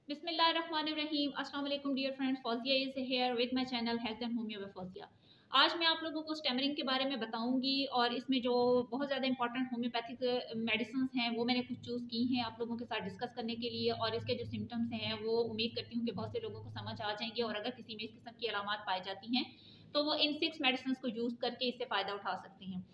बिस्मिल्लाहिर्रहमानिर्रहीम। अस्सलाम वालेकुम dear friends, Fauzia is here with my channel health and homeo with Fauzia. आज मैं आप लोगों को स्टैमरिंग के बारे में बताऊंगी और इसमें जो बहुत ज़्यादा इंपॉर्टेंट होम्योपैथिक मेडिसिन हैं वो मैंने कुछ चूज़ की हैं आप लोगों के साथ डिस्कस करने के लिए। और इसके जो सिम्टम्स हैं वो उम्मीद करती हूँ कि बहुत से लोगों को समझ आ जाएंगे और अगर किसी में इस किस्म की अलामात पाई जाती हैं तो वो इन 6 मेडिसिन को यूज़ करके इससे फ़ायदा उठा सकते हैं।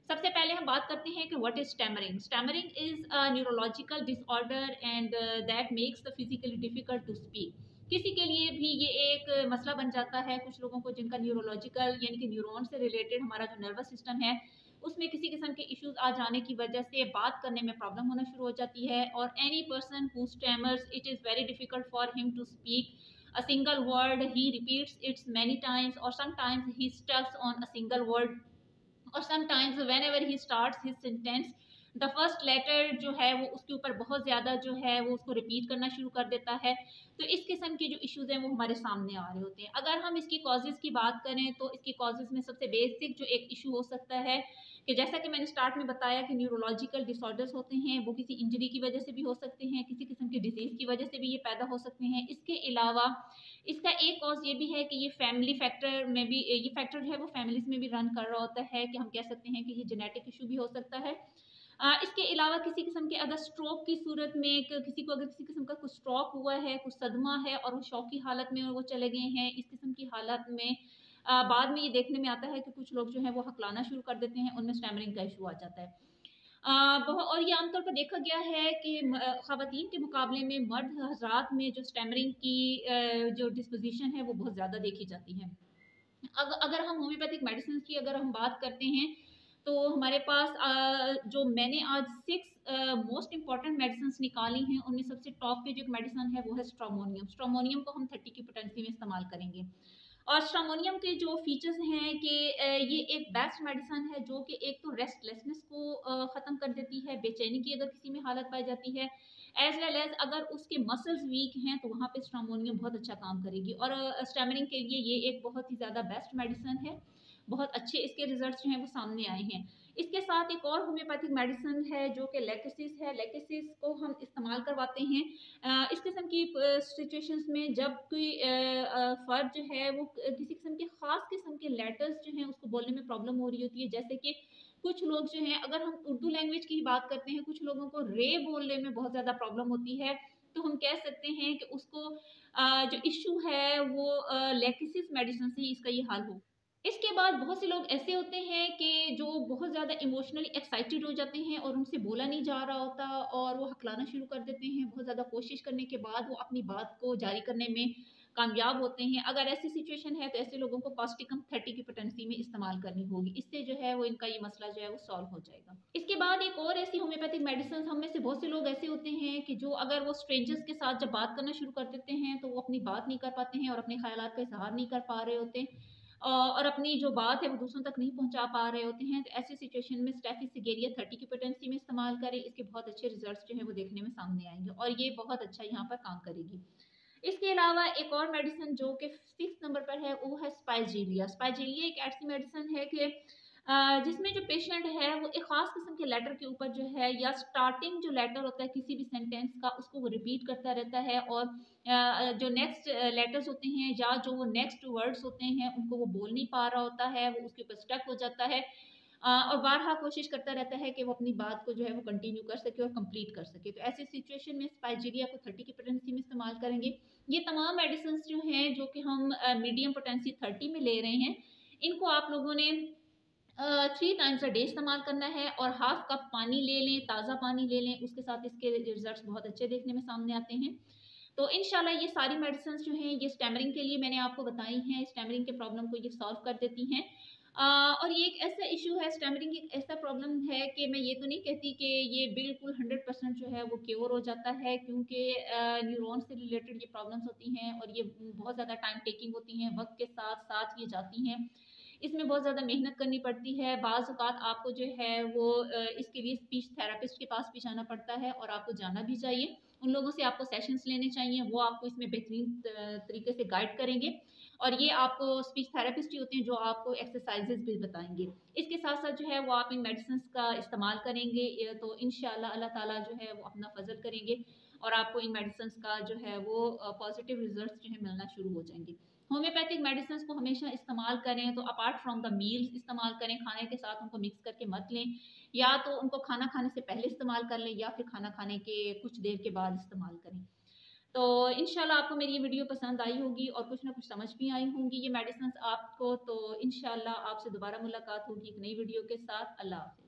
सबसे पहले हम बात करते हैं कि what is stammering. Stammering is a neurological disorder and that makes the physically difficult to speak. किसी के लिए भी ये एक मसला बन जाता है, कुछ लोगों को जिनका न्यूरोलॉजिकल यानी कि न्यूरॉन से रिलेटेड हमारा जो नर्वस सिस्टम है उसमें किसी किस्म के इश्यूज आ जाने की वजह से बात करने में प्रॉब्लम होना शुरू हो जाती है। और any person who stammers it is very difficult for him to speak a single word. He repeats it many times or sometimes he stucks on a single word और sometimes whenever he starts his sentence the first letter जो है वो उसके ऊपर बहुत ज़्यादा जो है वो उसको रिपीट करना शुरू कर देता है। तो इस किस्म के जो इश्यूज़ हैं वो हमारे सामने आ रहे होते हैं। अगर हम इसकी कॉजेज़ की बात करें तो इसकी कॉजेज़ में सबसे बेसिक जो एक इशू हो सकता है कि जैसा कि मैंने स्टार्ट में बताया कि न्यूरोलॉजिकल डिसऑर्डर्स होते हैं, वो किसी इंजरी की वजह से भी हो सकते हैं, किसी किस्म की डिजीज़ की वजह से भी ये पैदा हो सकते हैं। इसके अलावा इसका एक कॉज ये भी है कि ये फैमिली फैक्टर में भी ये फैक्टर जो है वो फैमिलीज में भी रन कर रहा होता है कि हम कह सकते हैं कि ये जेनेटिक इशू भी हो सकता है। इसके अलावा किसी किस्म के अगर स्ट्रोक की सूरत में किसी को अगर किसी किस्म का कुछ स्ट्रोक हुआ है, कुछ सदमा है और वो शौक की हालत में वो चले गए हैं, इस किस्म की हालत में बाद में ये देखने में आता है कि कुछ लोग जो है वो हकलाना शुरू कर देते हैं, उनमें स्टैमरिंग का इशू आ जाता है। और ये आमतौर पर देखा गया है कि ख़वातीन के मुकाबले में मर्द हज़रात में जो स्टैमरिंग की जो डिस्पोजिशन है वो बहुत ज़्यादा देखी जाती है। अगर हम होम्योपैथिक मेडिसिन की अगर हम बात करते हैं तो हमारे पास जो मैंने आज 6 मोस्ट इंपॉर्टेंट मेडिसिन निकाली हैं उनमें सबसे टॉप पे जो एक मेडिसिन है वो है स्ट्रोमोनियम। स्ट्रोमोनियम को हम 30 की पोटेंसी में इस्तेमाल करेंगे। और स्ट्रोमोनियम के जो फीचर्स हैं कि ये एक बेस्ट मेडिसिन है जो कि एक तो रेस्टलेसनेस को ख़त्म कर देती है, बेचैनी की अगर किसी में हालत पाई जाती है, एज वेल एज अगर उसके मसल्स वीक हैं तो वहाँ पे स्ट्रोमोनियम बहुत अच्छा काम करेगी। और स्टैमरिंग के लिए ये एक बहुत ही ज़्यादा बेस्ट मेडिसिन है, बहुत अच्छे इसके रिजल्ट्स जो हैं वो सामने आए हैं। इसके साथ एक और होम्योपैथिक मेडिसिन है जो कि लेकेसिस है। लेकेसिस को हम इस्तेमाल करवाते हैं इस किस्म की सिचुएशंस में जब कोई फर्द जो है वो किसी किस्म के ख़ास किस्म के लेटर्स जो हैं उसको बोलने में प्रॉब्लम हो रही होती है। जैसे कि कुछ लोग जो हैं, अगर हम उर्दू लैंग्वेज की बात करते हैं, कुछ लोगों को रे बोलने में बहुत ज़्यादा प्रॉब्लम होती है, तो हम कह सकते हैं कि उसको जो इशू है वो लेकेसिस मेडिसिन से ही इसका ये हल हो। इसके बाद बहुत से लोग ऐसे होते हैं कि जो बहुत ज़्यादा इमोशनली एक्साइटेड हो जाते हैं और उनसे बोला नहीं जा रहा होता और वो हकलाना शुरू कर देते हैं। बहुत ज़्यादा कोशिश करने के बाद वो अपनी बात को जारी करने में कामयाब होते हैं। अगर ऐसी सिचुएशन है तो ऐसे लोगों को कॉस्टिकम 30 की पोटेंसी में इस्तेमाल करनी होगी। इससे जो है वो इनका ये मसला जो है वो सॉल्व हो जाएगा। इसके बाद एक और ऐसी होम्योपैथिक मेडिसिन, हम में से बहुत से लोग ऐसे होते हैं कि जो अगर वो स्ट्रेंजर्स के साथ जब बात करना शुरू कर देते हैं तो वो अपनी बात नहीं कर पाते हैं और अपने ख्यालात का इजहार नहीं कर पा रहे होते और अपनी जो बात है वो दूसरों तक नहीं पहुंचा पा रहे होते हैं। तो ऐसी सिचुएशन में स्टेफिसिगेरिया 30 की पोटेंसी में इस्तेमाल करें, इसके बहुत अच्छे रिजल्ट्स जो हैं वो देखने में सामने आएंगे और ये बहुत अच्छा यहाँ पर काम करेगी। इसके अलावा एक और मेडिसिन जो कि 6 नंबर पर है वो है स्पाइजीलिया। स्पाइजीलिया एक ऐसी मेडिसिन है कि जिसमें जो पेशेंट है वो एक ख़ास किस्म के लेटर के ऊपर जो है या स्टार्टिंग जो लेटर होता है किसी भी सेंटेंस का उसको वो रिपीट करता रहता है और जो नेक्स्ट लेटर्स होते हैं या जो वो नेक्स्ट वर्ड्स होते हैं उनको वो बोल नहीं पा रहा होता है, वो उसके ऊपर स्टक हो जाता है और बारहा कोशिश करता रहता है कि वो अपनी बात को जो है वो कंटिन्यू कर सके और कंप्लीट कर सके। तो ऐसी सिचुएशन में स्पाइजीलिया को 30 की पोटेंसी में इस्तेमाल करेंगे। ये तमाम मेडिसिन जो हैं जो कि हम मीडियम पोटेंसी 30 में ले रहे हैं, इनको आप लोगों ने 3 टाइम्स अ डे इस्तेमाल करना है और हाफ कप पानी ले लें, ताज़ा पानी ले लें, उसके साथ इसके रिजल्ट्स बहुत अच्छे देखने में सामने आते हैं। तो इंशाल्लाह ये सारी मेडिसिन जो हैं ये स्टैमरिंग के लिए मैंने आपको बताई हैं, स्टैमरिंग के प्रॉब्लम को ये सॉल्व कर देती हैं। और ये एक ऐसा इशू है, स्टैमरिंग एक ऐसा प्रॉब्लम है कि मैं ये तो नहीं कहती कि ये बिल्कुल 100% जो है वो क्योर हो जाता है, क्योंकि न्यूरॉन से रिलेटेड ये प्रॉब्लम्स होती हैं और ये बहुत ज़्यादा टाइम टेकिंग होती हैं, वक्त के साथ साथ ये जाती हैं। इसमें बहुत ज़्यादा मेहनत करनी पड़ती है। बाज़ औक़ात आपको जो है वो इसके लिए स्पीच थेरेपिस्ट के पास भी जाना पड़ता है और आपको जाना भी चाहिए। उन लोगों से आपको सेशंस लेने चाहिए, वो आपको इसमें बेहतरीन तरीके से गाइड करेंगे और ये आपको स्पीच थेरेपिस्ट ही होते हैं जो आपको एक्सरसाइजेज़ भी बताएँगे। इसके साथ-साथ जो है वो आप इन मेडिसिन्स का इस्तेमाल करेंगे तो इंशाअल्लाह अल्लाह ताला जो है वो अपना फ़ज़ल करेंगे। और आपको इन मेडिसिन का जो है वो पॉजिटिव रिजल्ट जो है मिलना शुरू हो जाएंगे। होम्योपैथिक मेडिसिन को हमेशा इस्तेमाल करें तो अपार्ट फ्रॉम द मील्स इस्तेमाल करें, खाने के साथ उनको मिक्स करके मत लें, या तो उनको खाना खाने से पहले इस्तेमाल कर लें या फिर खाना खाने के कुछ देर के बाद इस्तेमाल करें। तो इंशाल्लाह आपको मेरी ये वीडियो पसंद आई होगी और कुछ ना कुछ समझ भी आई होंगी ये मेडिसिन आपको। तो इंशाल्लाह आपसे दोबारा मुलाकात होगी एक नई वीडियो के साथ। अल्लाह हाफ़िज़।